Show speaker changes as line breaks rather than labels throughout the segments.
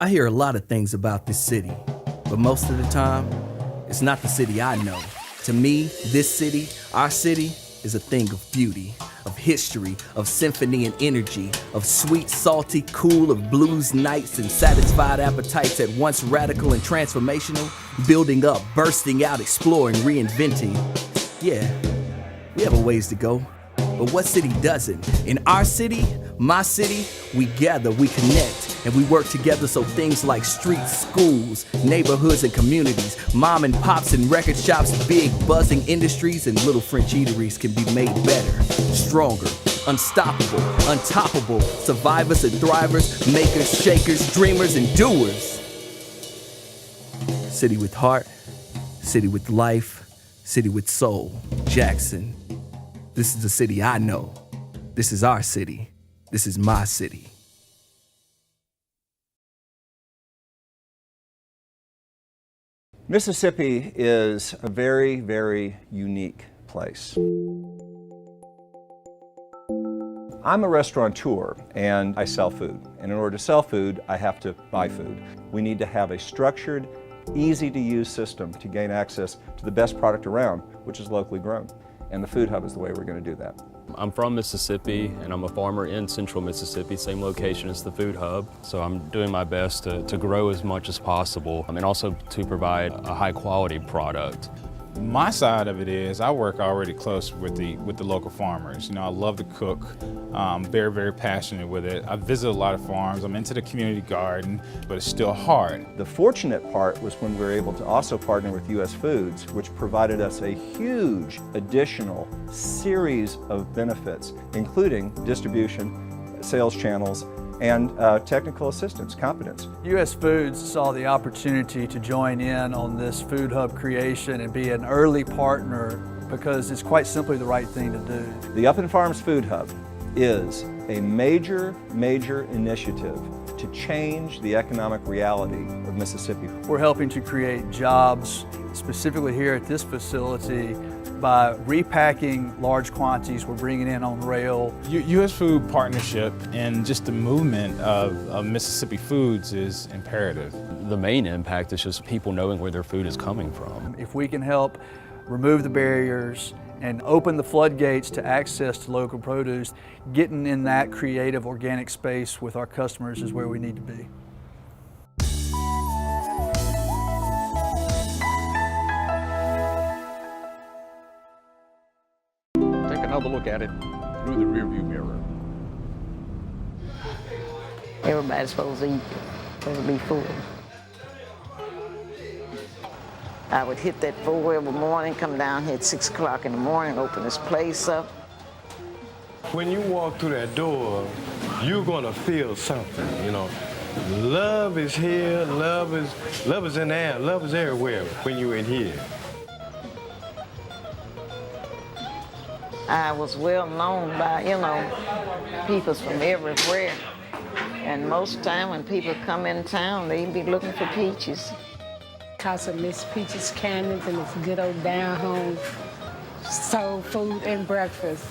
I hear a lot of things about this city, but most of the time, it's not the city I know. To me, this city, our city, is a thing of beauty, of history, of symphony and energy, of sweet, salty, cool, of blues nights and satisfied appetites at once radical and transformational, building up, bursting out, exploring, reinventing. Yeah, we have a ways to go, but what city doesn't? In our city, my city, we gather, we connect, and we work together so things like streets, schools, neighborhoods and communities, mom and pops and record shops, big buzzing industries and little French eateries can be made better, stronger, unstoppable, untoppable, survivors and thrivers, makers, shakers, dreamers and doers. City with heart, city with life, city with soul, Jackson. This is the city I know. This is our city. This is my city.
Mississippi is a very, very unique place. I'm a restaurateur and I sell food. And in order to sell food, I have to buy food. We need to have a structured, easy to use system to gain access to the best product around, which is locally grown. And the Food Hub is the way we're going to do that.
I'm from Mississippi and I'm a farmer in central Mississippi, same location as the Food Hub. So I'm doing my best to grow as much as possible and also to provide a high quality product.
My side of it is I work already close with the local farmers. You know, I love to cook. I'm very, very passionate with it. I visit a lot of farms. I'm into the community garden, but it's still hard.
The fortunate part was when we were able to also partner with US Foods, which provided us a huge additional series of benefits, including distribution, sales channels, and technical assistance, competence.
US Foods saw the opportunity to join in on this Food Hub creation and be an early partner because it's quite simply the right thing to do.
The Up and Farms Food Hub is a major initiative to change the economic reality of Mississippi.
We're helping to create jobs, specifically here at this facility, by repacking large quantities we're bringing in on rail.
U.S. Food Partnership and just the movement of Mississippi foods is imperative.
The main impact is just people knowing where their food is coming from.
If we can help remove the barriers and open the floodgates to access to local produce, getting in that creative organic space with our customers is where we need to be.
Another look at it through the rearview mirror.
Everybody's supposed to eat, supposed to be full. I would hit that 4 every morning, come down here at 6 o'clock in the morning, open this place up.
When you walk through that door, you're gonna feel something, you know. Love is here, love is in the air, love is everywhere when you're in here.
I was well known by, people from everywhere. And most of the time when people come in town, they be looking for peaches.
Because of Miss Peaches Cannons and it's good old down-home soul food and breakfast.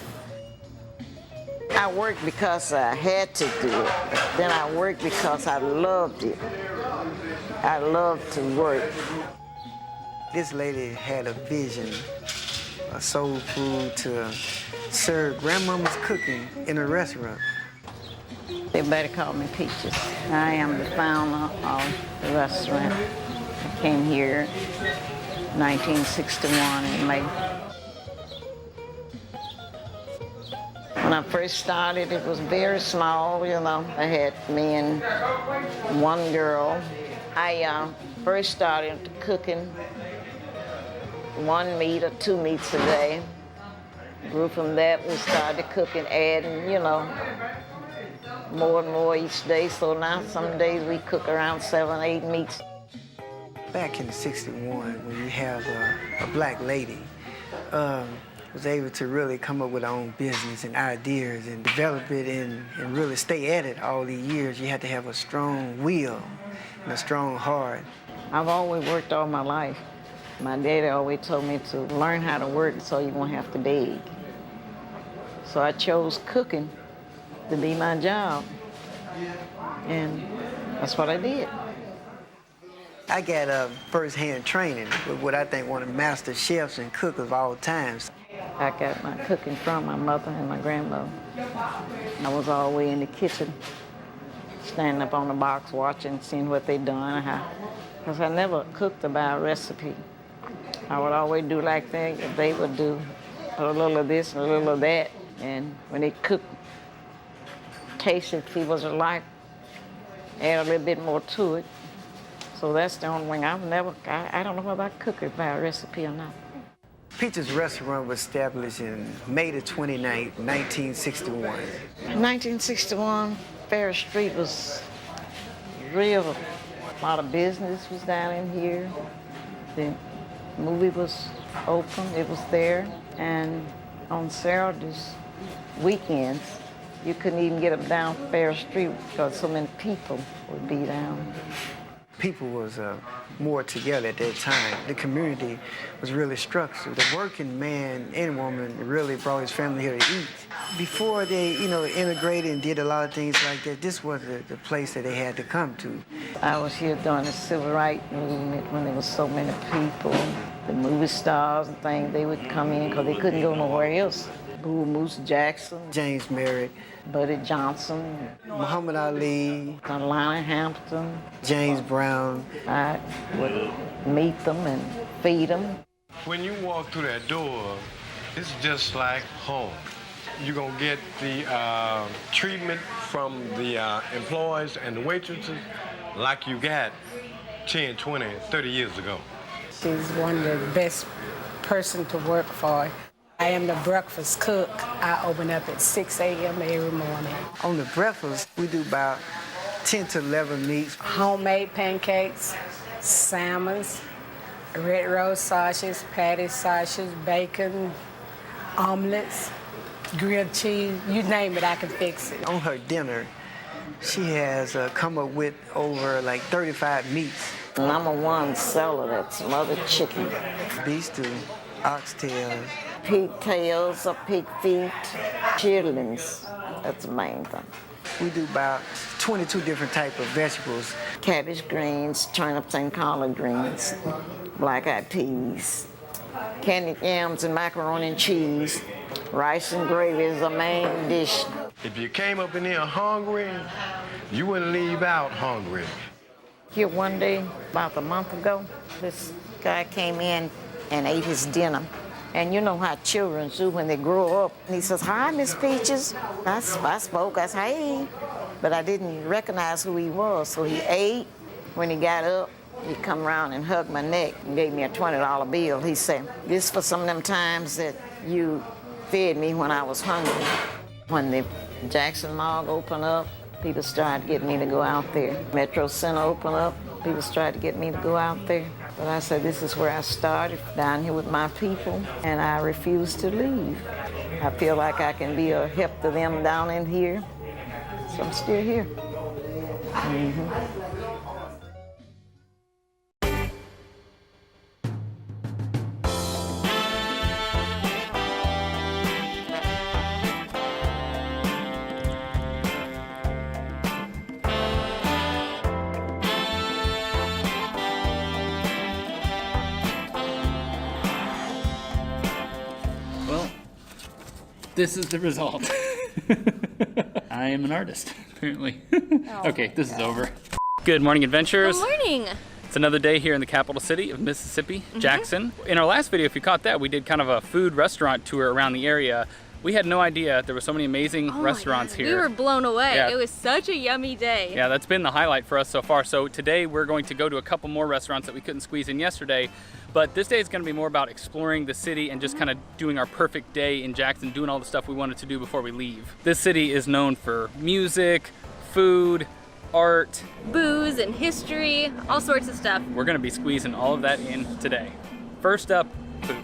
I worked because I had to do it. Then I worked because I loved it. I loved to work.
This lady had a vision, a soul food to serve grandmama's cooking in a restaurant.
Everybody called me Peaches. I am the founder of the restaurant. I came here in 1961 in May. When I first started, it was very small, I had me and one girl. I first started cooking 1 meat or 2 meats a day. Grew from that, we started cooking, adding, more and more each day. So now some days we cook around 7, 8 meats.
Back in '61, when you have a black lady, was able to really come up with her own business and ideas and develop it and really stay at it all these years, you had to have a strong will and a strong heart.
I've always worked all my life. My daddy always told me to learn how to work so you won't have to beg. So I chose cooking to be my job, and that's what I did.
I got first-hand training with what I think one of the master chefs and cookers of all times.
I got my cooking from my mother and my grandmother. I was all the way in the kitchen, standing up on the box watching, seeing what they done, because I never cooked by a recipe. I would always do like they would do, put a little of this and a little of that, and when they cooked, taste it, see what it like, add a little bit more to it. So that's the only thing I don't know whether I cook it by a recipe or not.
Peach's restaurant was established in May the 29th, 1961.
In 1961, Ferris Street was real. A lot of business was down in here. The movie was open, it was there. And on Saturdays, weekends, you couldn't even get up down Ferris Street because so many people would be down.
People was more together at that time. The community was really structured. The working man and woman really brought his family here to eat. Before they, immigrated and did a lot of things like that, this was the place that they had to come to.
I was here during the Civil Rights movement when there was so many people. The movie stars and things, they would come in because they couldn't go nowhere else. Boo Moose Jackson,
James Merritt,
Buddy Johnson,
Muhammad Ali,
Lionel Hampton,
James Brown.
I would meet them and feed them.
When you walk through that door, it's just like home. You're gonna get the treatment from the employees and the waitresses like you got 10, 20, 30 years ago.
She's one of the best person to work for. I am the breakfast cook. I open up at 6 a.m. every morning.
On the breakfast, we do about 10 to 11 meats.
Homemade pancakes, salmons, red rose sausages, patty sausages, bacon, omelets, grilled cheese, you name it, I can fix it.
On her dinner, she has come up with over like 35 meats.
#1 seller, that's smothered chicken.
Beef stew, oxtails,
Pig tails or pig feet, chitlins, that's the main thing.
We do about 22 different types of vegetables.
Cabbage greens, turnips and collard greens, black-eyed peas, candied yams and macaroni and cheese. Rice and gravy is the main dish.
If you came up in here hungry, you wouldn't leave out hungry.
Here one day, about a month ago, this guy came in and ate his dinner. And you know how children do when they grow up. And he says, "Hi, Miss Peaches." I spoke, I said, "Hey." But I didn't recognize who he was. So he ate. When he got up, he come around and hugged my neck and gave me a $20 bill. He said, "This for some of them times that you fed me when I was hungry." When the Jackson Mall opened up, people started getting me to go out there. Metro Center opened up, people started to get me to go out there. But I said, this is where I started, down here with my people, and I refuse to leave. I feel like I can be a help to them down in here, so I'm still here.
This is the result. I am an artist, apparently. Okay, this is over. Good morning, adventurers.
Good morning.
It's another day here in the capital city of Mississippi, Jackson. In our last video, if you caught that, we did kind of a food restaurant tour around the area. We had no idea there were so many amazing restaurants here.
We were blown away.
Yeah.
It was such a yummy day.
Yeah, that's been the highlight for us so far. So today we're going to go to a couple more restaurants that we couldn't squeeze in yesterday. But this day is going to be more about exploring the city and just kind of doing our perfect day in Jackson, doing all the stuff we wanted to do before we leave. This city is known for music, food, art,
booze and history, all sorts of stuff.
We're going to be squeezing all of that in today. First up, food.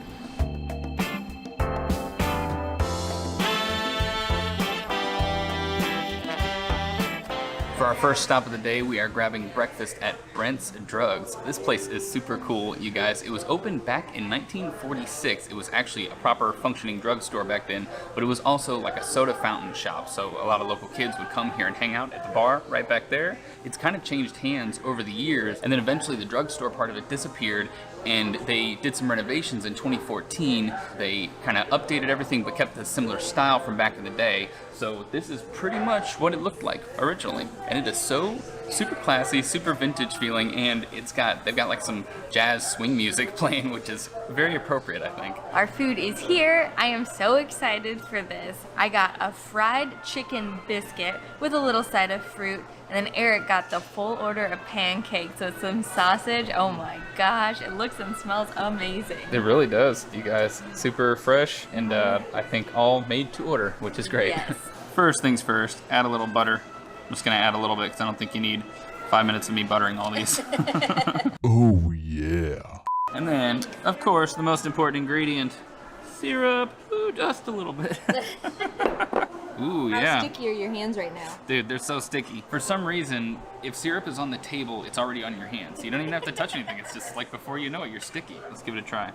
For our first stop of the day, we are grabbing breakfast at Brent's Drugs. This place is super cool, you guys. It was opened back in 1946. It was actually a proper functioning drugstore back then, but it was also like a soda fountain shop. So a lot of local kids would come here and hang out at the bar right back there. It's kind of changed hands over the years, and then eventually the drugstore part of it disappeared, and they did some renovations in 2014. They kind of updated everything but kept the similar style from back in the day. So this is pretty much what it looked like originally. And it is so super classy, super vintage feeling, and they've got like some jazz swing music playing, which is very appropriate, I think.
Our food is here. I am so excited for this. I got a fried chicken biscuit with a little side of fruit, and then Eric got the full order of pancakes with some sausage. Oh my gosh, it looks and smells amazing.
It really does, you guys. Super fresh, and I think all made to order, which is great.
Yes.
First things first, add a little butter. I'm just gonna add a little bit because I don't think you need 5 minutes of me buttering all these.
Oh yeah.
And then, of course, the most important ingredient, syrup. Ooh, just a little bit. Ooh, yeah.
How sticky are your hands right now?
Dude, they're so sticky. For some reason, if syrup is on the table, it's already on your hands. You don't even have to touch anything. It's just like before you know it, you're sticky. Let's give it a try.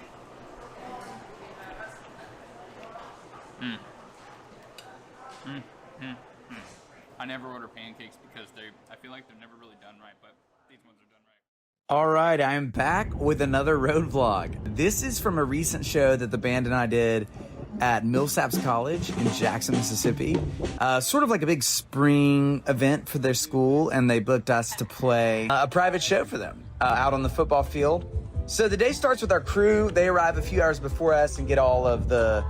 I never order pancakes because I feel like they're never really done right, but these ones are done right.
All right, I'm back with another road vlog. This is from a recent show that the band and I did at Millsaps College in Jackson, Mississippi. Sort of like a big spring event for their school, and they booked us to play a private show for them out on the football field. So the day starts with our crew. They arrive a few hours before us and get all of the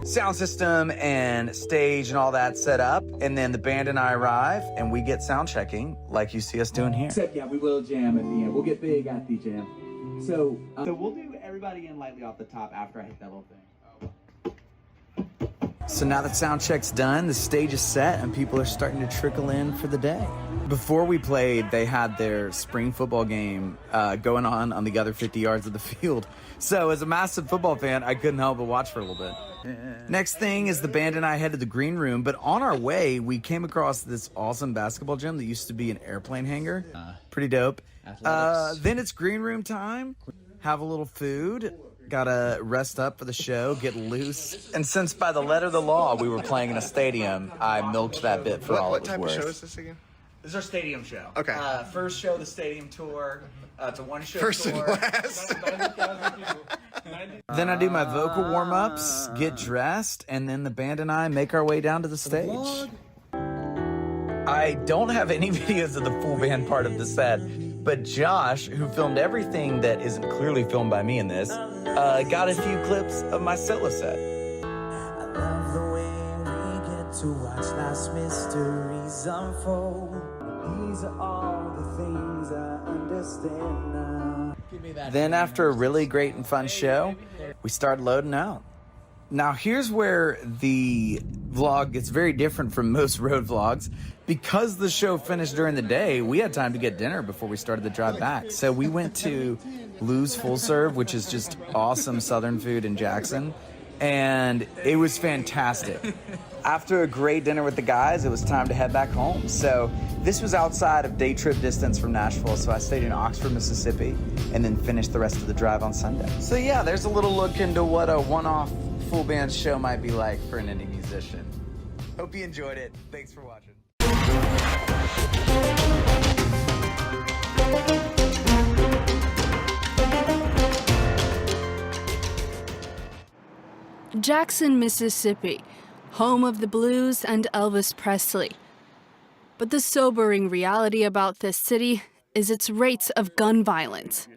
sound system and stage and all that set up, and then the band and I arrive and we get sound checking like you see us doing here.
Except yeah, we will jam at the end. We'll get big at the jam. So we'll do everybody in lightly off the top after I hit that little thing.
So now that sound check's done, the stage is set and people are starting to trickle in for the day. Before we played, they had their spring football game going on the other 50 yards of the field. So as a massive football fan, I couldn't help but watch for a little bit. Next thing is the band and I head to the green room, but on our way, we came across this awesome basketball gym that used to be an airplane hangar. Pretty dope. Then it's green room time. Have a little food. Gotta rest up for the show, get loose. And since by the letter of the law we were playing in a stadium, I milked that bit for all it was worth.
What type of show is this again?
This is our stadium show.
Okay.
First show of the stadium tour. It's a one-show
First
tour.
and last.
Then I do my vocal warm-ups, get dressed, and then the band and I make our way down to the stage. I don't have any videos of the full band part of the set, but Josh, who filmed everything that isn't clearly filmed by me in this, got a few clips of my solo set.
I love the way we get to watch life's mysteries unfold. These are all the things I understand now.
Then after a really great and fun show, we started loading out. Now here's where the vlog gets very different from most road vlogs. Because the show finished during the day, we had time to get dinner before we started the drive back. So we went to Lou's Full Serve, which is just awesome Southern food in Jackson. And it was fantastic. After a great dinner with the guys, it was time to head back home. So this was outside of day trip distance from Nashville, so I stayed in Oxford, Mississippi, and then finished the rest of the drive on Sunday. So yeah, there's a little look into what a one-off full band show might be like for an indie musician. Hope you enjoyed it. Thanks for watching.
Jackson, Mississippi, home of the blues and Elvis Presley. But the sobering reality about this city is its rates of gun violence.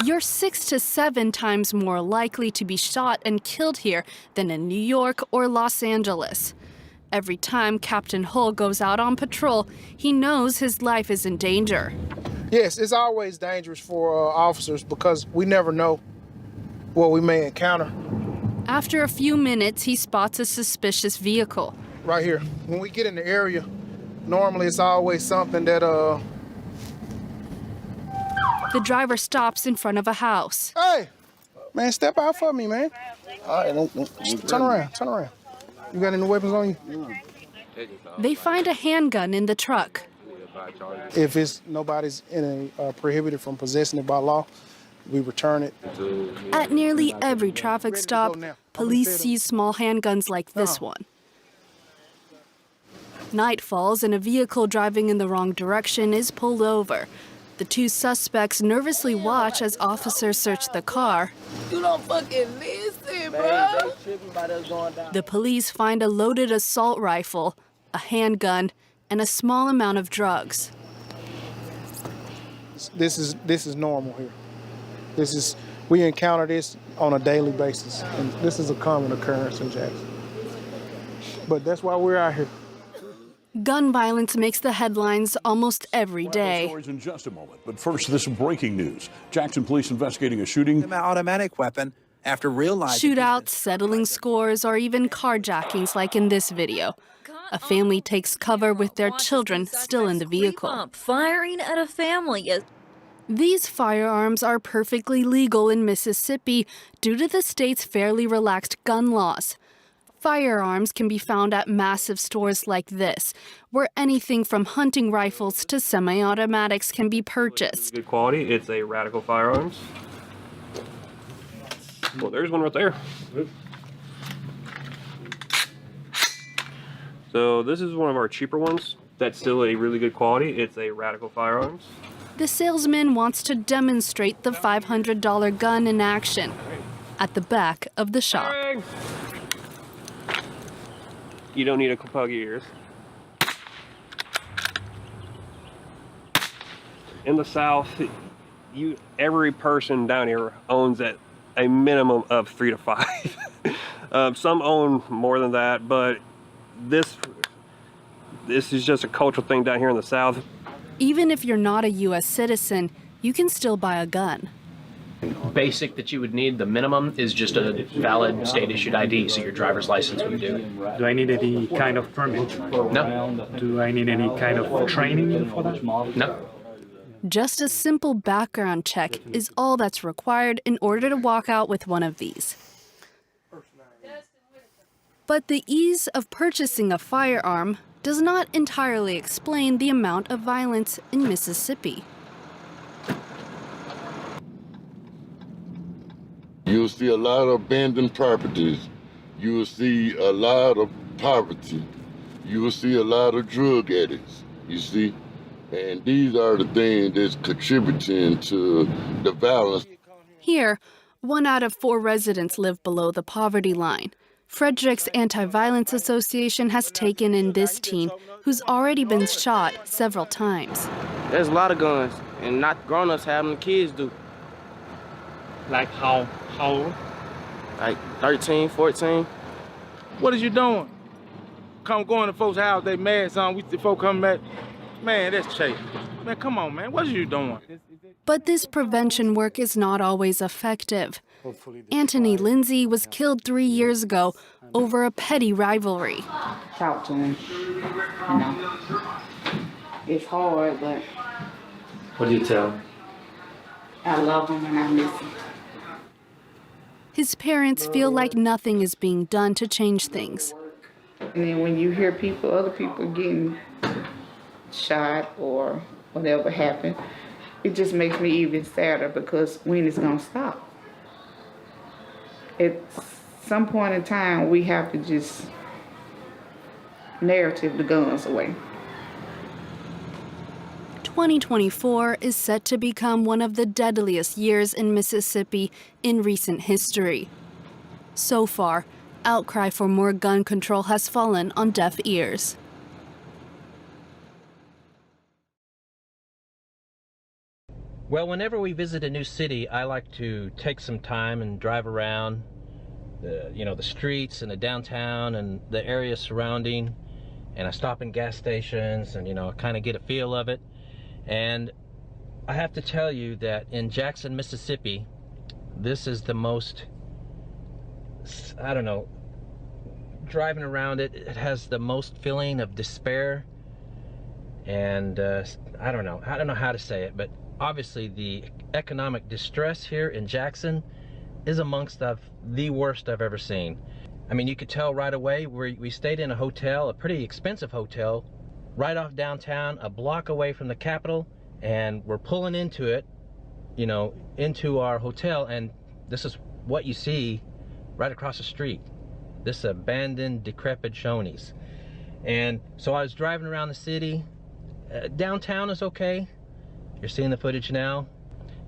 You're 6 to 7 times more likely to be shot and killed here than in New York or Los Angeles. Every time Captain Hull goes out on patrol, he knows his life is in danger.
Yes, it's always dangerous for officers because we never know what we may encounter.
After a few minutes, he spots a suspicious vehicle.
Right here. When we get in the area, normally it's always something that,
The driver stops in front of a house.
Hey! Man, step out for me, man. All right, turn around. You got any weapons on you?
They find a handgun in the truck.
If it's nobody's prohibited from possessing it by law, we return it.
At nearly every traffic stop, police seize small handguns like this one. Night falls and a vehicle driving in the wrong direction is pulled over. The two suspects nervously watch as officers search the car.
You don't fucking listen, bro.
The police find a loaded assault rifle, a handgun, and a small amount of drugs.
This is normal here. We encounter this on a daily basis, and this is a common occurrence in Jackson. But that's why we're out here.
Gun violence makes the headlines almost every day.
Stories in just a moment, but first, this breaking news: Jackson police investigating a shooting.
An automatic weapon after realizing
Shootouts, settling scores, or even carjackings like in this video. A family takes cover with their children still in the vehicle.
Firing at a family.
These firearms are perfectly legal in Mississippi due to the state's fairly relaxed gun laws. Firearms can be found at massive stores like this, where anything from hunting rifles to semi-automatics can be purchased.
Good quality. It's a Radical Firearms. Well, there's one right there. So this is one of our cheaper ones. That's still a really good quality. It's a Radical Firearms.
The salesman wants to demonstrate the $500 gun in action at the back of the shop.
You don't need to plug your ears. In the South, every person down here owns at a minimum of 3 to 5. Some own more than that, but this is just a cultural thing down here in the South.
Even if you're not a U.S. citizen, you can still buy a gun.
Basic that you would need, the minimum, is just a valid state-issued ID, so your driver's license would do.
Do I need any kind of permit?
No.
Do I need any kind of training for that?
No.
Just a simple background check is all that's required in order to walk out with one of these. But the ease of purchasing a firearm does not entirely explain the amount of violence in Mississippi.
You'll see a lot of abandoned properties. You will see a lot of poverty. You will see a lot of drug addicts, you see? And these are the things that's contributing to the violence.
Here, 1 out of 4 residents live below the poverty line. Frederick's Anti-Violence Association has taken in this teen who's already been shot several times.
There's a lot of guns, and not grown-ups have them, the kids do.
Like how old?
Like 13, 14.
What is you doing? Come going to folks' house, they mad, son. We the folk come back. Man, that's Chase. Man, come on, man. What are you doing?
But this prevention work is not always effective. Anthony Lindsay was killed 3 years ago over a petty rivalry.
Talk to him. You know, it's hard, but.
What do you tell him?
I love him and I miss him.
His parents feel like nothing is being done to change things.
And then when you hear other people getting shot or whatever happened, it just makes me even sadder because when it's gonna stop? At some point in time, we have to just narrative the guns away.
2024 is set to become one of the deadliest years in Mississippi in recent history. So far, outcry for more gun control has fallen on deaf ears.
Well, whenever we visit a new city, I like to take some time and drive around the streets and the downtown and the area surrounding, and I stop in gas stations and kind of get a feel of it. And I have to tell you that in Jackson, Mississippi, this is the most, driving around it has the most feeling of despair, and I don't know how to say it, but obviously the economic distress here in Jackson is amongst the worst I've ever seen. I mean, you could tell right away. We stayed in a hotel, a pretty expensive hotel, right off downtown, a block away from the Capitol, and we're pulling into it, you know, into our hotel, and this is what you see right across the street. This abandoned, decrepit Shoney's. And so I was driving around the city. Downtown is okay. You're seeing the footage now.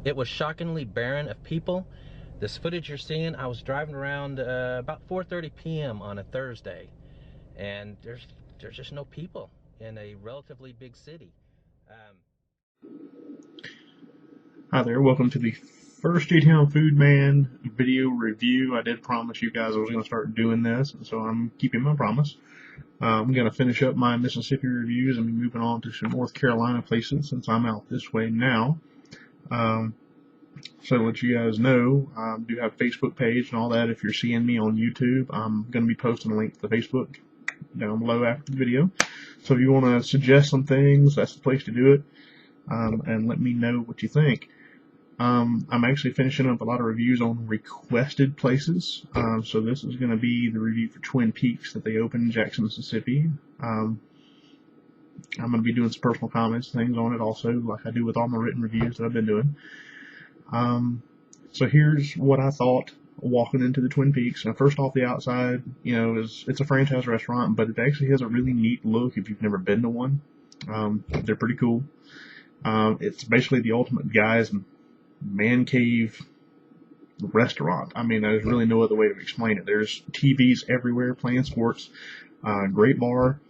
It was shockingly barren of people. This footage you're seeing, I was driving around about 4:30 p.m. on a Thursday, and there's just no people in a relatively big city.
Hi there, welcome to the first J-Town Food Man video review. I did promise you guys I was going to start doing this, and so I'm keeping my promise. I'm going to finish up my Mississippi reviews and be moving on to some North Carolina places since I'm out this way now. So to let you guys know, I do have a Facebook page and all that. If you're seeing me on YouTube, I'm going to be posting a link to the Facebook down below after the video. So if you want to suggest some things, that's the place to do it, and let me know what you think. I'm actually finishing up a lot of reviews on requested places. So this is going to be the review for Twin Peaks that they opened in Jackson, Mississippi. I'm going to be doing some personal comments, things on it also, like I do with all my written reviews that I've been doing. So here's what I thought walking into the Twin Peaks. Now, first off, the outside, you know, it's a franchise restaurant, but it actually has a really neat look if you've never been to one. They're pretty cool. It's basically the ultimate guy's man cave restaurant. I mean, there's really no other way to explain it. There's TVs everywhere playing sports, great bar,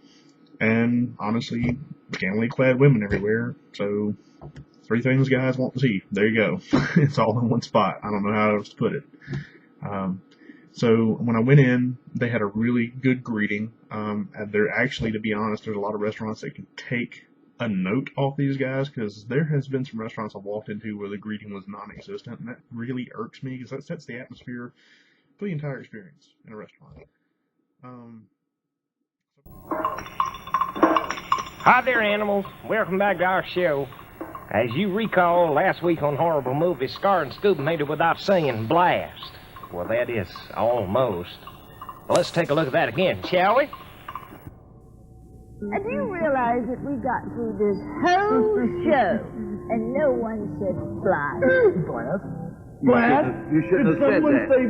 and honestly, scantily clad women everywhere. So, 3 things guys want to see. There you go. It's all in one spot. I don't know how else to put it. So when I went in, they had a really good greeting. And they're actually, to be honest, there's a lot of restaurants that can take a note off these guys, because there has been some restaurants I've walked into where the greeting was non-existent, and that really irks me because that sets the atmosphere for the entire experience in a restaurant.
Hi there, animals. Welcome back to our show. As you recall, last week on Horrible Movies, Scar and Scoop made it without singing Blast. Well, that is almost. Well, let's take a look at that again, shall we?
Do you realize that we got through this whole show and no one said blast?
Blast?
Blast?
You shouldn't have said that.
Did someone say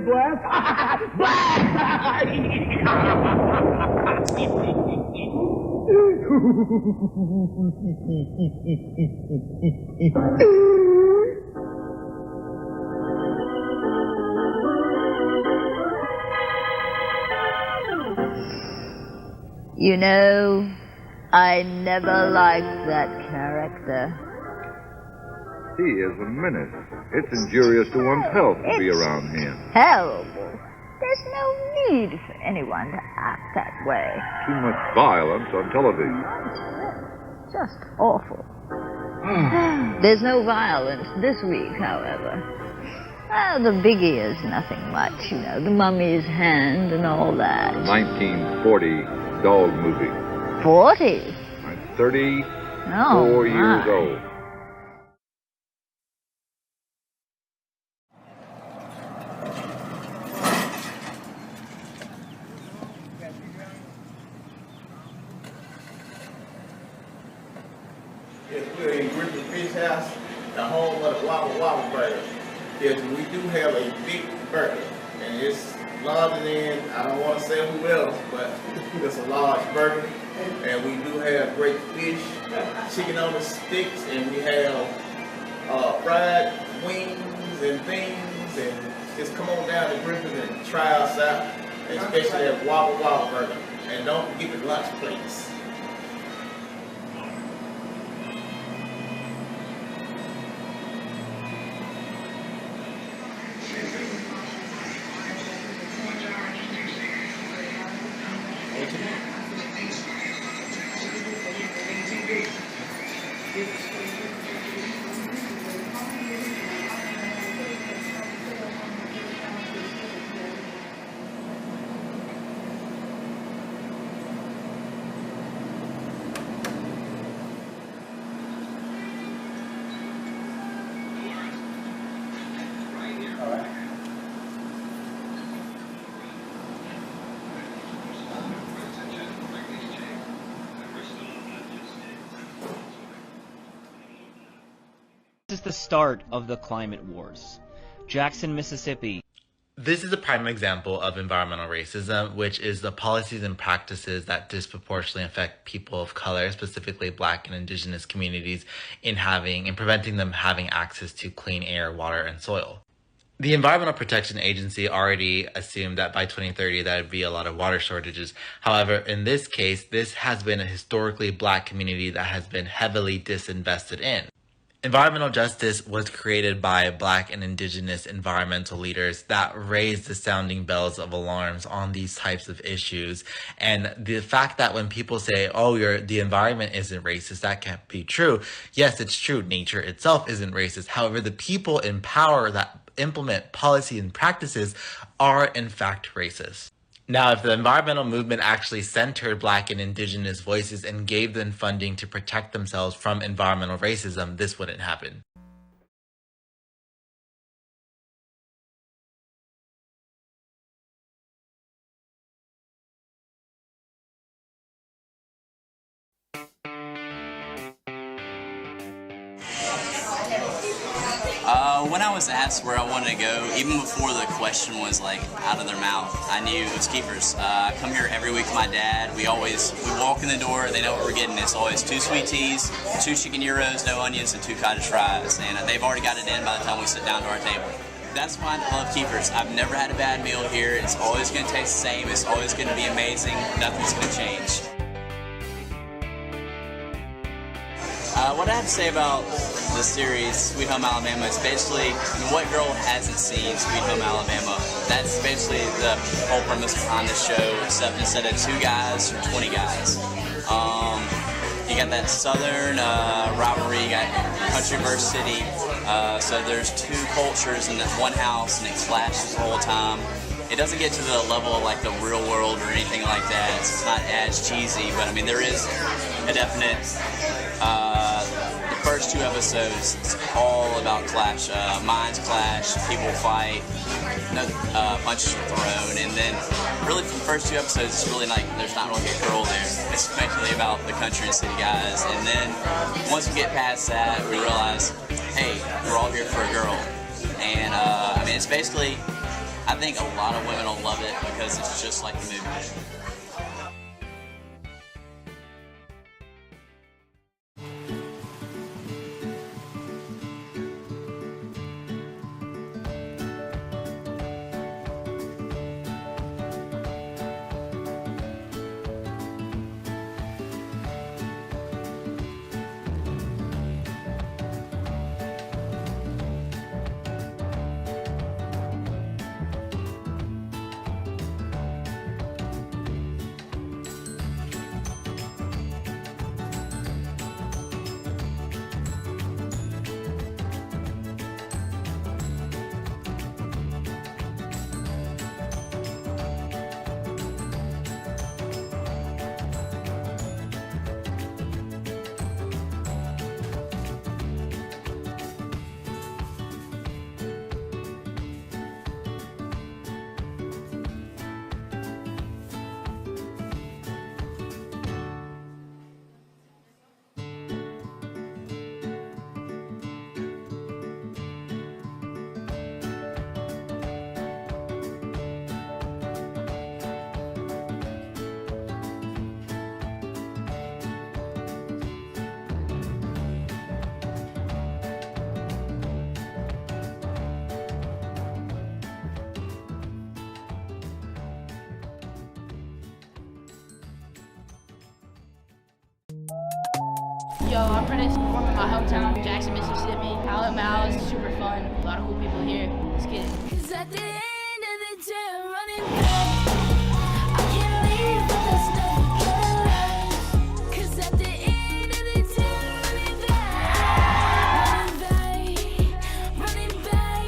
You know, I never liked that character.
He is a menace. It's injurious to one's health to be around him.
Terrible. There's no need for anyone to act that way.
Too much violence on television.
Just awful. There's no violence this week, however. Well, the biggie is nothing much, you know, the mummy's hand and all that.
1940 dog movie.
40?
I'm 34 years old.
Yes, we're in Griffin Fish House, the home of the Wobble Wobble Burger. Yes, we do have a big burger, and it's larger than, I don't want to say who else, but it's a large burger. And we do have great fish, chicken on the sticks, and we have fried wings and things. And just come on down to Griffin and try us out, especially at Wobble Wobble Burger. And don't forget the lunch plates.
is the start of the climate wars. Jackson, Mississippi.
This is a prime example of environmental racism, which is the policies and practices that disproportionately affect people of color, specifically Black and Indigenous communities, in preventing them having access to clean air, water, and soil. The Environmental Protection Agency already assumed that by 2030 there would be a lot of water shortages. However, in this case, this has been a historically Black community that has been heavily disinvested in. Environmental justice was created by Black and Indigenous environmental leaders that raised the sounding bells of alarms on these types of issues. And the fact that when people say, oh, the environment isn't racist, that can't be true. Yes, it's true. Nature itself isn't racist. However, the people in power that implement policy and practices are in fact racist. Now, if the environmental movement actually centered Black and Indigenous voices and gave them funding to protect themselves from environmental racism, this wouldn't happen.
When I was asked where I wanted to go, even before the question was like out of their mouth, I knew it was Keepers. I come here every week with my dad. We walk in the door, they know what we're getting. It's always 2 sweet teas, 2 chicken gyros, no onions, and 2 cottage fries. And they've already got it in by the time we sit down to our table. That's why I love Keepers. I've never had a bad meal here. It's always going to taste the same. It's always going to be amazing. Nothing's going to change. What I have to say about the series Sweet Home Alabama is basically, what girl hasn't seen Sweet Home Alabama? That's basically the whole premise behind the show, except instead of 2 guys, 20 guys. You got that southern rivalry, you got country versus city, so there's 2 cultures in that one house, and it clashes the whole time. It doesn't get to the level of like the Real World or anything like that. It's not as cheesy, but I mean there is a definite. The first 2 episodes, it's all about clash. Minds clash, people fight, punches are thrown, and then really for the first 2 episodes, it's really like there's not really a girl there. It's basically about the country and city guys, and then once we get past that, we realize, hey, we're all here for a girl, and I mean it's basically. I think a lot of women will love it because it's just like the movie.
Yo, I'm Prentice from my hometown, Jackson, Mississippi. Alabama is super fun. A lot of cool people here. Let's get it. 'Cause at the end of the day, I'm running back. I can't leave with the stuff you love. 'Cause at the end of the day, I'm running back. Running back.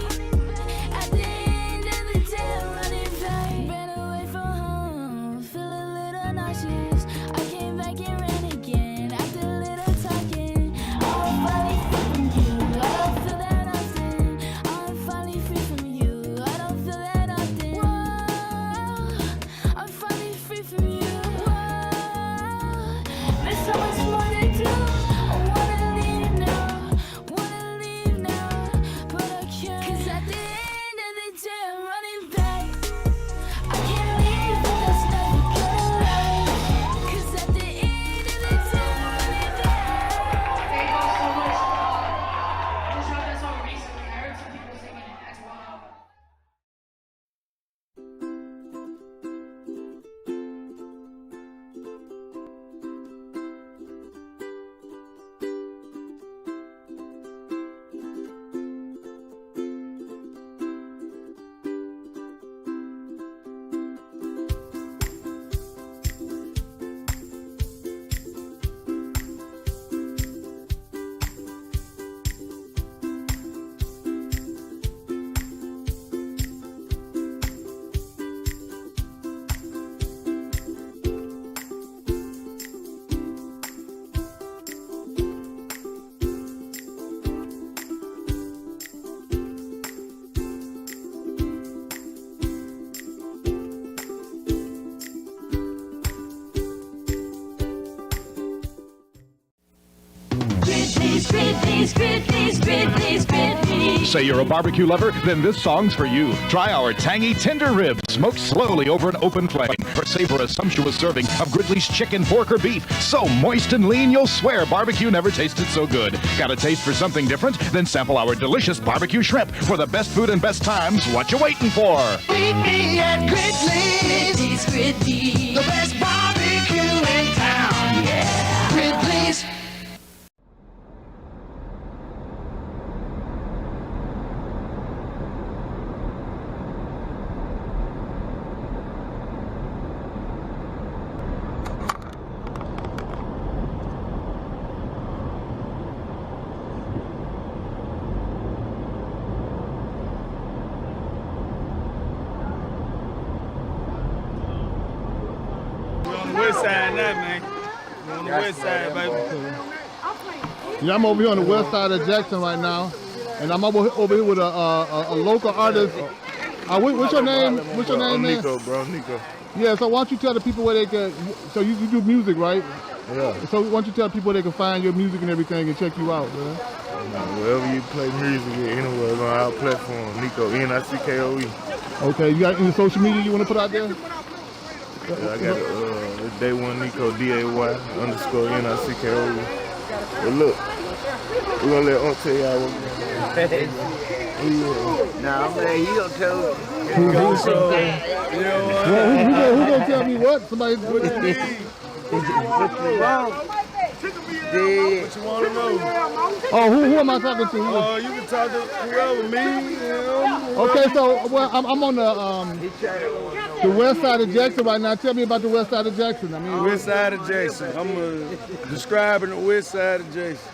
At the end of the day, I'm running back. Ran away from home, feel a little nauseous. I came back and ran again after a little talking. I'm finally free from you. I don't feel that often. I'm finally free from you. I don't feel that often. Whoa.
Say you're a barbecue lover? Then this song's for you. Try our tangy tender ribs, smoked slowly over an open flame. Or savor a sumptuous serving of Gridley's chicken, pork, or beef. So moist and lean, you'll swear barbecue never tasted so good. Got a taste for something different? Then sample our delicious barbecue shrimp. For the best food and best times, what you waiting for?
Meet me at Gridley's. Gridley's. The best barbecue in town. Yeah. Gridley's.
West side now, man. We're on the west side, baby.
Yeah, I'm over here on the west side of Jackson right now, and I'm over here with a local artist. What's your name? What's your name, man?
Nico, bro, Nico.
Yeah, so why don't you tell the people where they can, so you do music, right?
Yeah.
So why don't you tell people where they can find your music and everything and check you out, man?
Wherever you play music, anywhere on our platform, Nico, N-I-C-K-O-E.
Okay, you got any social media you want to put out there?
Yeah, I got Day One Nico, D-A-Y _ N-I-C-K-O-E. But look, we're gonna let Unc tell y'all what we're doing.
Nah, man, you don't tell me.
Who
gonna tell me what? Somebody.
What you need? What you want?
What you want to know?
Oh, who am I talking to?
You can talk to whoever, me, him.
Okay, so well, I'm on the west side of Jackson right now. Tell me about the west side of Jackson. I mean,
West side of Jackson. I'm describing the west side of Jackson.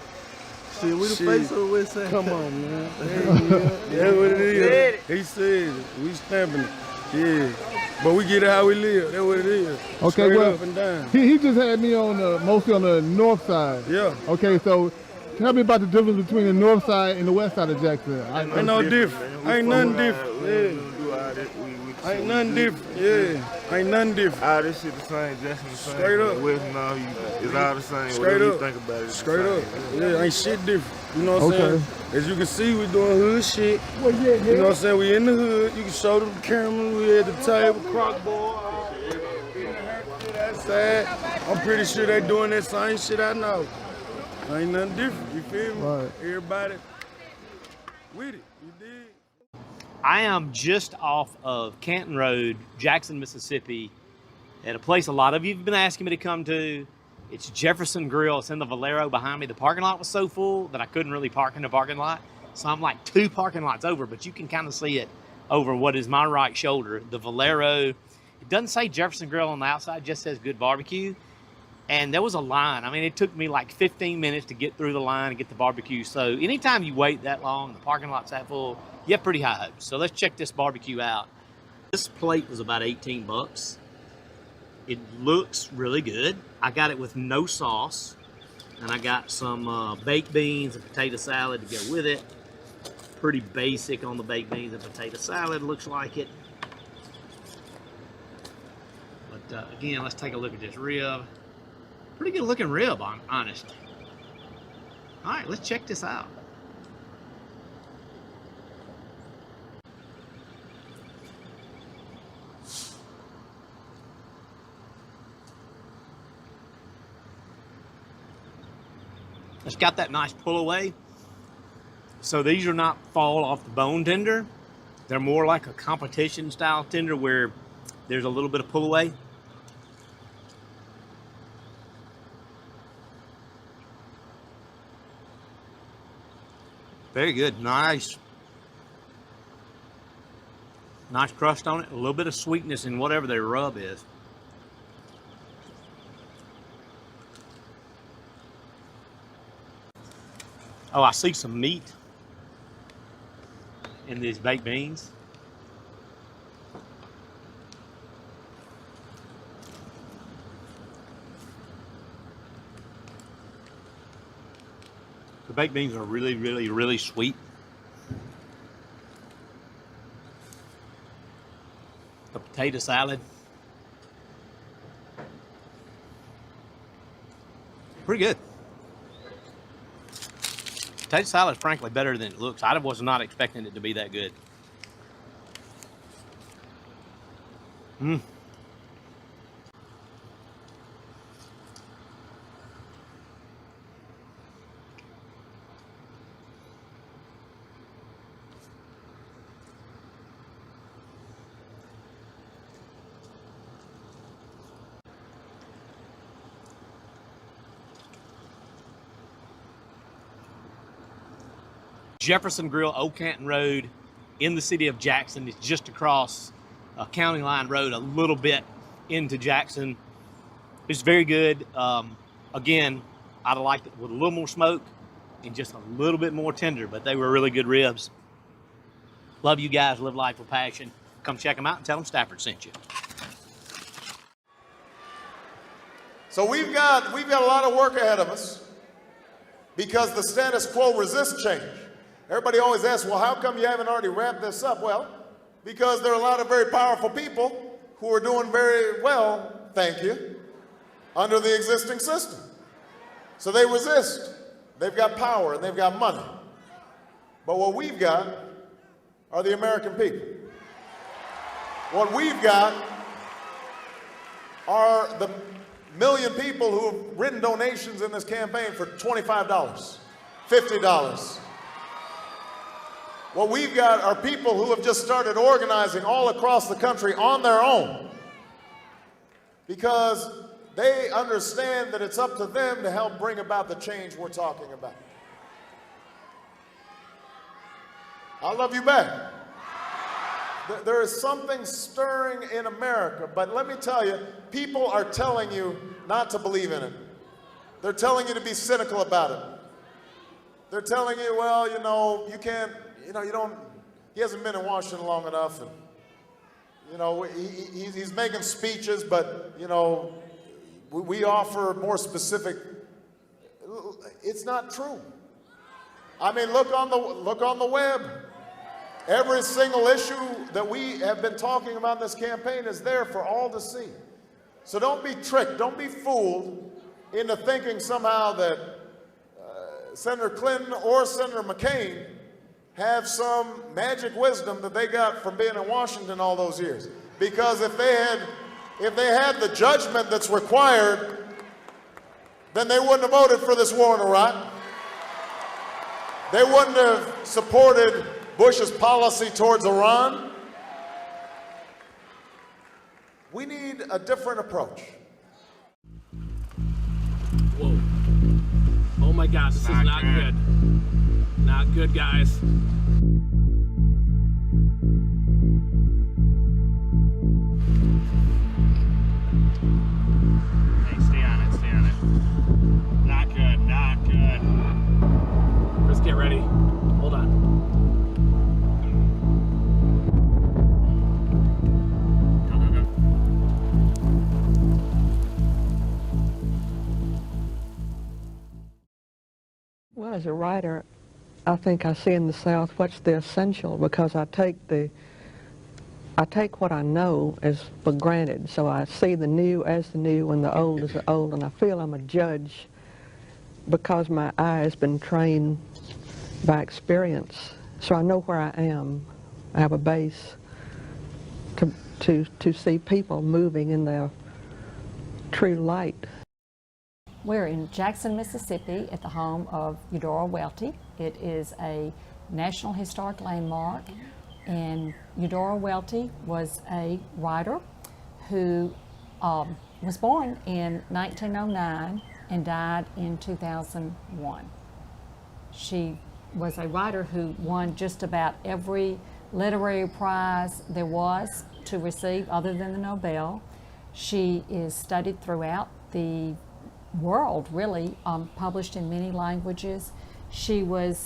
Shit, we the face of the west side.
Come on, man. That's what it is. He said it. We stamping it. Yeah. But we get it how we live. That's what it is.
Okay,
straight
well,
up and down.
He just had me on mostly on the north side.
Yeah.
Okay, so tell me about the difference between the north side and the west side of Jackson.
Ain't no different. Ain't nothing different. Yeah. Ain't nothing different. Yeah. Ain't nothing different.
All this shit the same, Jackson the same.
Straight up.
West and all it's all the same.
Straight
Whatever
up.
you think about it.
Straight up. Yeah, ain't shit different. You know what I'm saying? As you can see, we doing hood shit. You know what I'm saying? We in the hood. You can show them the camera. We at the table, crock ball. Outside. I'm pretty sure they doing that same shit I know. Ain't nothing different. You feel me?
Right.
Everybody with it. You dig?
I am just off of Canton Road, Jackson, Mississippi, at a place a lot of you have been asking me to come to. It's Jefferson Grill. It's in the Valero behind me. The parking lot was so full that I couldn't really park in the parking lot. So I'm like 2 parking lots over, but you can kind of see it over what is my right shoulder. The Valero, it doesn't say Jefferson Grill on the outside, it just says Good Barbecue. And there was a line. I mean, it took me like 15 minutes to get through the line and get the barbecue. So anytime you wait that long, the parking lot's that full, you have pretty high hopes. So let's check this barbecue out. This plate was about 18 bucks. It looks really good. I got it with no sauce. And I got some baked beans and potato salad to go with it. Pretty basic on the baked beans and potato salad, looks like it. But again, let's take a look at this rib. Pretty good looking rib, honestly. All right, let's check this out. It's got that nice pull away. So these are not fall off the bone tender. They're more like a competition style tender where there's a little bit of pull away. Very good, nice. Nice crust on it, a little bit of sweetness in whatever their rub is. Oh, I see some meat in these baked beans. The baked beans are really, really, really sweet. The potato salad. Pretty good. potato salad is frankly better than it looks. I was not expecting it to be that good. Mmm. Jefferson Grill, Old Canton Road, in the city of Jackson. It's just across County Line Road, a little bit into Jackson. It's very good. Again, I'd have liked it with a little more smoke and just a little bit more tender, but they were really good ribs. Love you guys. Live life with passion. Come check them out and tell them Stafford sent you.
So we've got a lot of work ahead of us because the status quo resists change. Everybody always asks, well, how come you haven't already wrapped this up? Well, because there are a lot of very powerful people who are doing very well, thank you, under the existing system. So they resist. They've got power and they've got money. But what we've got are the American people. What we've got are the million people who have written donations in this campaign for $25, $50. What we've got are people who have just started organizing all across the country on their own because they understand that it's up to them to help bring about the change we're talking about. I love you back. There is something stirring in America, but let me tell you, people are telling you not to believe in it. They're telling you to be cynical about it. They're telling you, well, you know, you can't, you know, you don't, he hasn't been in Washington long enough, and, you know, he's making speeches, but, you know, we offer more specific. It's not true. I mean, look on the web. Every single issue that we have been talking about in this campaign is there for all to see. So don't be tricked, don't be fooled into thinking somehow that Senator Clinton or Senator McCain have some magic wisdom that they got from being in Washington all those years. Because if they had the judgment that's required, then they wouldn't have voted for this war in Iraq. They wouldn't have supported Bush's policy towards Iran. We need a different approach.
Whoa. Oh my gosh, this is not good. Not good, guys. Hey, stay on it, stay on it. Not good, not good. Chris, get ready. Hold on.
Well, as a writer, I think I see in the South what's the essential, because I take what I know as for granted. So I see the new as the new and the old as the old, and I feel I'm a judge because my eye has been trained by experience. So I know where I am. I have a base to see people moving in their true light.
We're in Jackson, Mississippi at the home of Eudora Welty. It is a National Historic Landmark, and Eudora Welty was a writer who was born in 1909 and died in 2001. She was a writer who won just about every literary prize there was to receive other than the Nobel. She is studied throughout the world, really, published in many languages. She wrote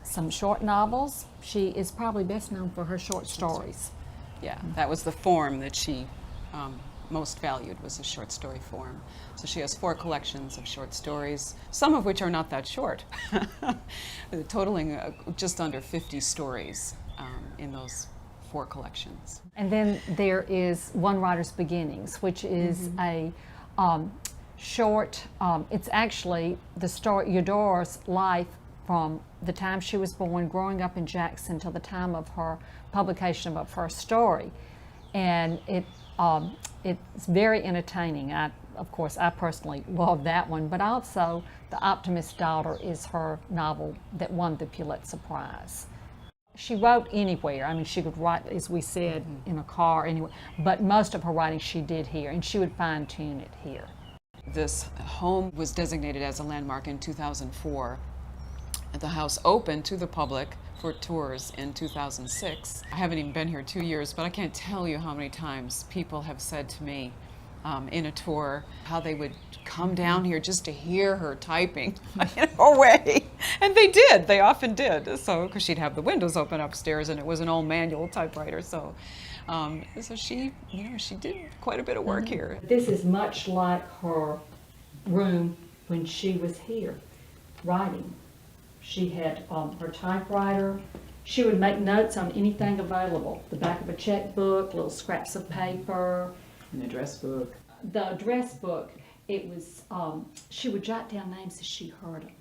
some short novels. She is probably best known for her short stories.
Yeah, that was the form that she most valued, was the short story form. So she has 4 collections of short stories, some of which are not that short, totaling just under 50 stories in those 4 collections.
And then there is One Writer's Beginnings, which is a short. It's actually the story, Eudora's life from the time she was born, growing up in Jackson, till the time of her publication of her first story. And it's very entertaining. Of course, I personally love that one, but also The Optimist's Daughter is her novel that won the Pulitzer Prize. She wrote anywhere. I mean, she could write, as we said, in a car, anywhere, but most of her writing she did here, and she would fine-tune it here.
This home was designated as a landmark in 2004. The house opened to the public for tours in 2006. I haven't even been here 2 years, but I can't tell you how many times people have said to me in a tour how they would come down here just to hear her typing away. And they did, they often did. So, because she'd have the windows open upstairs and it was an old manual typewriter. So, so she, she did quite a bit of work here.
This is much like her room when she was here writing. She had her typewriter. She would make notes on anything available. The back of a checkbook, little scraps of paper.
An address book.
The address book, it was, she would jot down names as she heard them.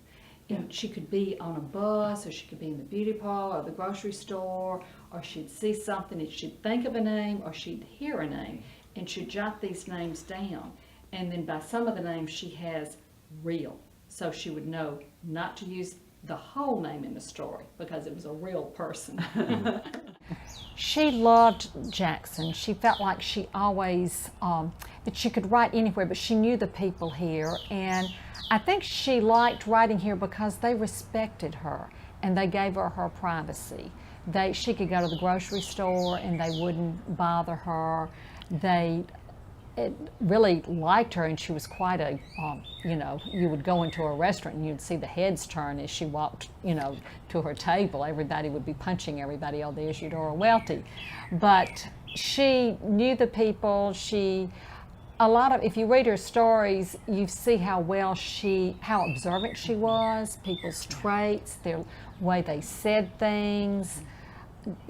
And she could be on a bus, or she could be in the beauty parlor, or the grocery store, or she'd see something and she'd think of a name, or she'd hear a name, and she'd jot these names down. And then by some of the names she has real. So she would know not to use the whole name in the story because it was a real person. She loved Jackson. She felt like she always, that she could write anywhere, but she knew the people here. And I think she liked writing here because they respected her and they gave her her privacy. She could go to the grocery store and they wouldn't bother her. They really liked her, and she was quite a, you would go into a restaurant and you'd see the heads turn as she walked, to her table. Everybody would be punching everybody. Oh, there's Eudora Welty. But she knew the people. If you read her stories, you see how observant she was, people's traits, their way they said things.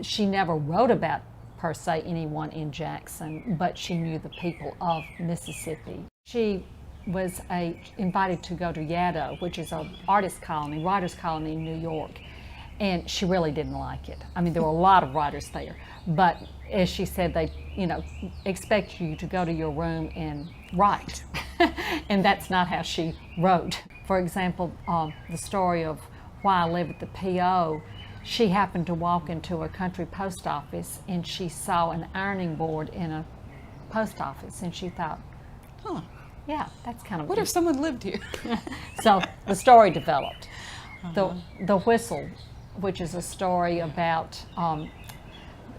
She never wrote about per se anyone in Jackson, but she knew the people of Mississippi. She was invited to go to Yaddo, which is an artist colony, writers colony in New York, and she really didn't like it. I mean, there were a lot of writers there, but as she said, they, expect you to go to your room and write, and that's not how she wrote. For example, the story of Why I Live at the P.O., she happened to walk into a country post office and she saw an ironing board in a post office, and she thought, yeah, that's kind of
What if someone lived here?
So the story developed. The Whistle, which is a story about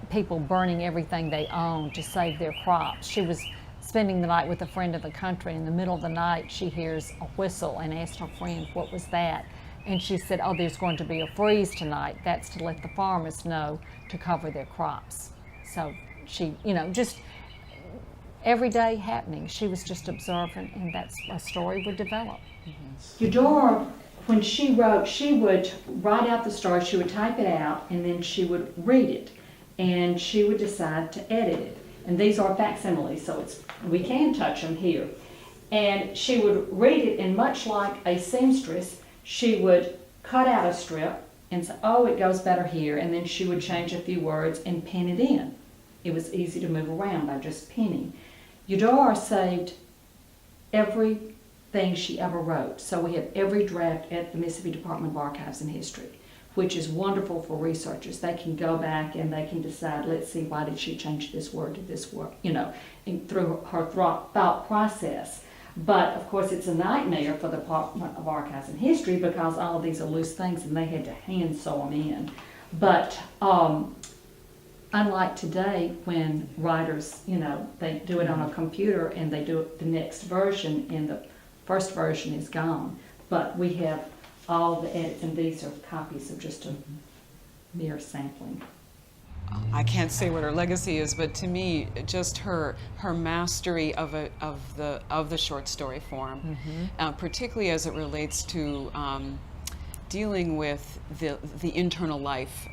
people burning everything they own to save their crops. She was spending the night with a friend in the country. In the middle of the night, she hears a whistle and asked her friend, what was that? And she said, oh, there's going to be a freeze tonight. That's to let the farmers know to cover their crops. So she, just everyday happening. She was just observant, and that's a story would develop. Eudora, when she wrote, she would write out the story, she would type it out, and then she would read it, and she would decide to edit it. And these are facsimiles, so we can touch them here. And she would read it, and much like a seamstress, she would cut out a strip and say, oh, it goes better here, and then she would change a few words and pin it in. It was easy to move around by just pinning. Eudora saved everything she ever wrote, so we have every draft at the Mississippi Department of Archives and History, which is wonderful for researchers. They can go back and they can decide, let's see, why did she change this word to this word, and through her thought process. But of course it's a nightmare for the Department of Archives and History because all of these are loose things and they had to hand sew them in. But unlike today when writers, they do it on a computer and they do it the next version and the first version is gone. But we have all the edits, and these are copies of just a mere sampling.
I can't say what her legacy is, but to me, just her mastery of the short story form, particularly as it relates to dealing with the internal life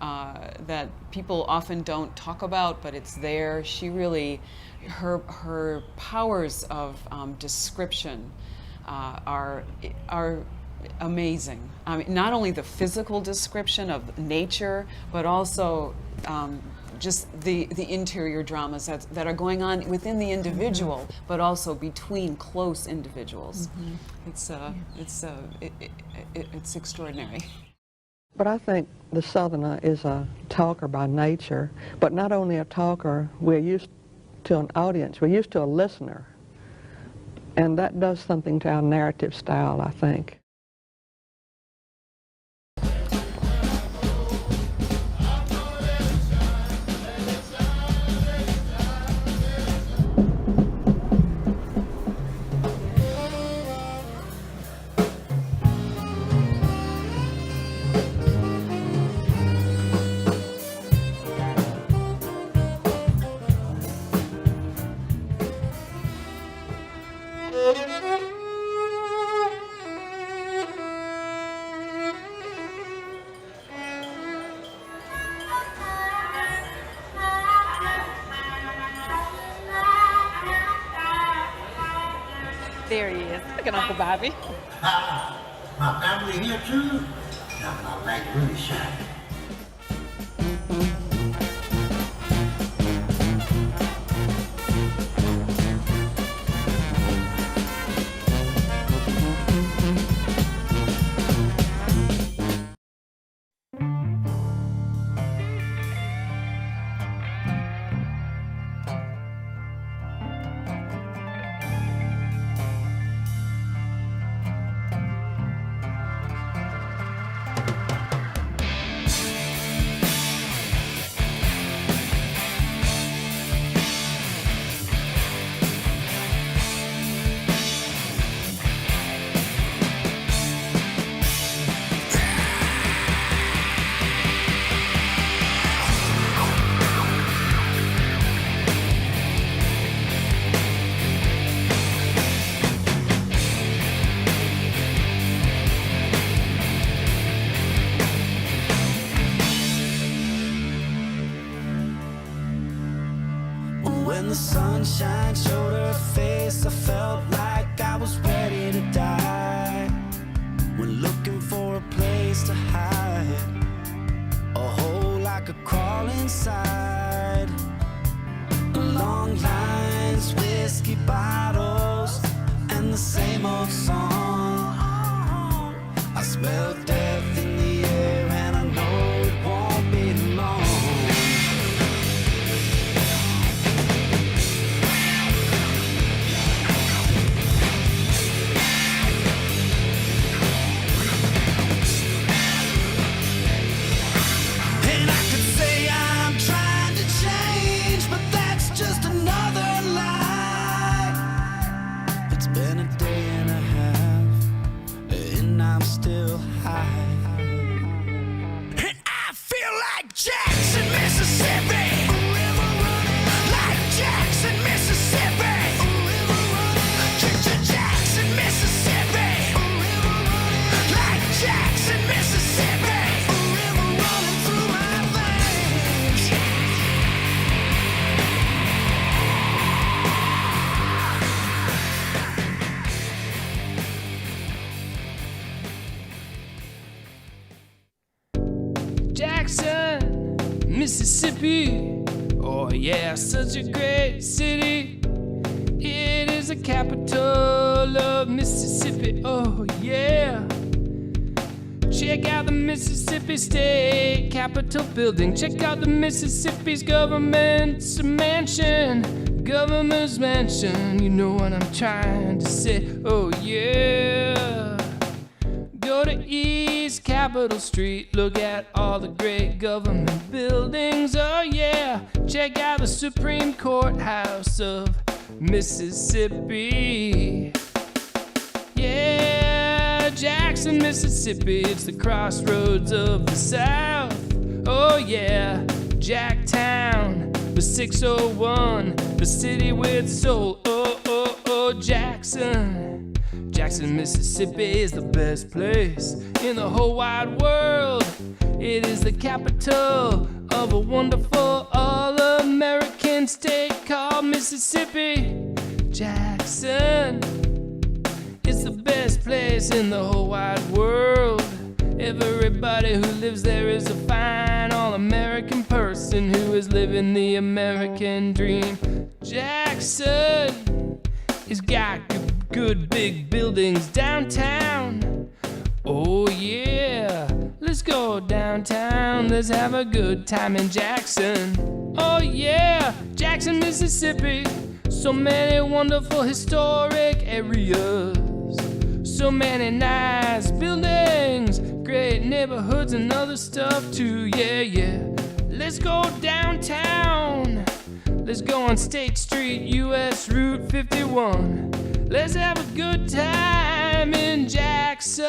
that people often don't talk about, but it's there. She really, her powers of description are amazing. I mean, not only the physical description of nature, but also just the interior dramas that are going on within the individual, but also between close individuals. It's extraordinary.
But I think the Southerner is a talker by nature, but not only a talker, we're used to an audience, we're used to a listener. And that does something to our narrative style, I think.
There he is. Look at Uncle Bobby.
My family here too? Now my light really shine.
When the sunshine showed her face, I felt like I was ready to die. When looking for a place to hide, a hole I could crawl inside. Long lines, whiskey bottles, and the same old song. I smell death in the air, and I know it won't be long. And I could say I'm trying to change, but that's just another lie. It's been a day and a half, and I'm still high. And I feel like Jackson, Mississippi. Like Jackson, Mississippi. Jackson, Mississippi. Like Jackson, Mississippi. Running through my veins.
Jackson, Mississippi. Oh yeah, such a great city. It is the capital of Mississippi. Oh yeah. Check out the Mississippi State Capitol building. Check out the Mississippi's government's mansion. Governor's mansion. You know what I'm trying to say. Oh yeah. Go to East Capitol Street, look at all the great government buildings. Oh yeah, check out the Supreme Courthouse of Mississippi. Yeah, Jackson, Mississippi, it's the crossroads of the South. Oh yeah, Jacktown, the 601, the city with soul. Oh, oh, oh, Jackson. Jackson, Mississippi is the best place in the whole wide world. It is the capital of a wonderful all-American state called Mississippi. Jackson is the best place in the whole wide world. Everybody who lives there is a fine all-American person who is living the American dream. Jackson has got good big buildings downtown. Oh yeah, let's go downtown, let's have a good time in Jackson. Oh yeah, Jackson, Mississippi, so many wonderful historic areas, so many nice buildings, great neighborhoods and other stuff too, yeah, yeah. Let's go downtown, let's go on State Street, US Route 51. Let's have a good time in Jackson.